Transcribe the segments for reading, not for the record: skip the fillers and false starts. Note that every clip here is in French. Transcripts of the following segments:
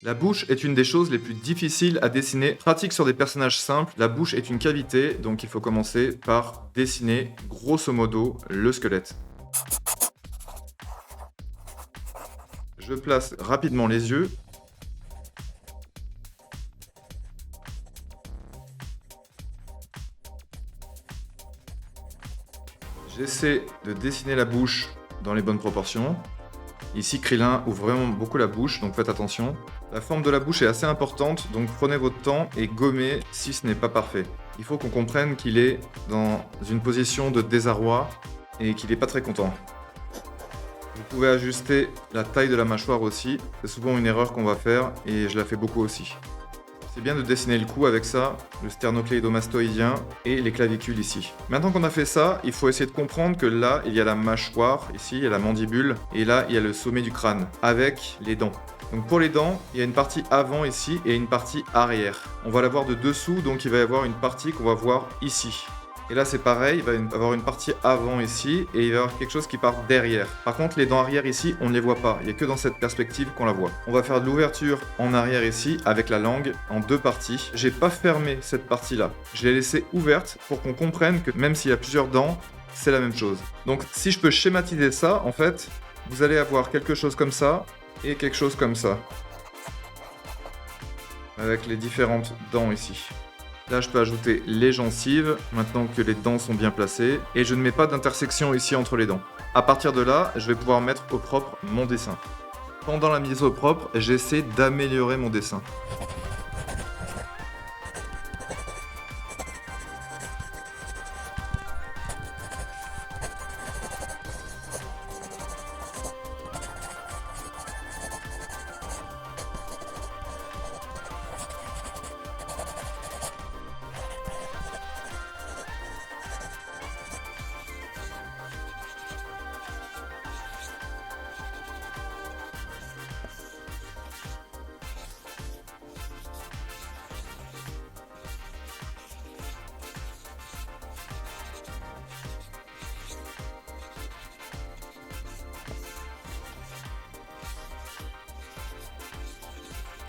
La bouche est une des choses les plus difficiles à dessiner. Pratique sur des personnages simples, la bouche est une cavité, donc il faut commencer par dessiner grosso modo le squelette. Je place rapidement les yeux. J'essaie de dessiner la bouche dans les bonnes proportions. Ici, Krillin ouvre vraiment beaucoup la bouche, donc faites attention. La forme de la bouche est assez importante, donc prenez votre temps et gommez si ce n'est pas parfait. Il faut qu'on comprenne qu'il est dans une position de désarroi et qu'il n'est pas très content. Vous pouvez ajuster la taille de la mâchoire aussi, c'est souvent une erreur qu'on va faire et je la fais beaucoup aussi. C'est bien de dessiner le cou avec ça, le sternocléidomastoïdien et les clavicules ici. Maintenant qu'on a fait ça, il faut essayer de comprendre que là, il y a la mâchoire, ici, il y a la mandibule, et là, il y a le sommet du crâne, avec les dents. Donc pour les dents, il y a une partie avant ici et une partie arrière. On va la voir de dessous, donc il va y avoir une partie qu'on va voir ici. Et là c'est pareil, il va y avoir une partie avant ici et il va y avoir quelque chose qui part derrière. Par contre les dents arrière ici, on ne les voit pas, il n'y a que dans cette perspective qu'on la voit. On va faire de l'ouverture en arrière ici avec la langue en deux parties. J'ai pas fermé cette partie là, je l'ai laissée ouverte pour qu'on comprenne que même s'il y a plusieurs dents, c'est la même chose. Donc si je peux schématiser ça, en fait, vous allez avoir quelque chose comme ça et quelque chose comme ça. Avec les différentes dents ici. Là, je peux ajouter les gencives, maintenant que les dents sont bien placées, et je ne mets pas d'intersection ici entre les dents. À partir de là, je vais pouvoir mettre au propre mon dessin. Pendant la mise au propre, j'essaie d'améliorer mon dessin.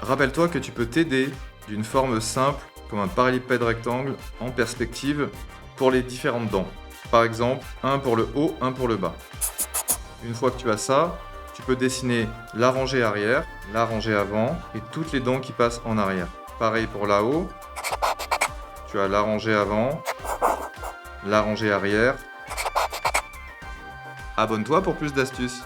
Rappelle-toi que tu peux t'aider d'une forme simple, comme un parallépipède rectangle, en perspective, pour les différentes dents. Par exemple, un pour le haut, un pour le bas. Une fois que tu as ça, tu peux dessiner la rangée arrière, la rangée avant, et toutes les dents qui passent en arrière. Pareil pour là-haut, tu as la rangée avant, la rangée arrière. Abonne-toi pour plus d'astuces.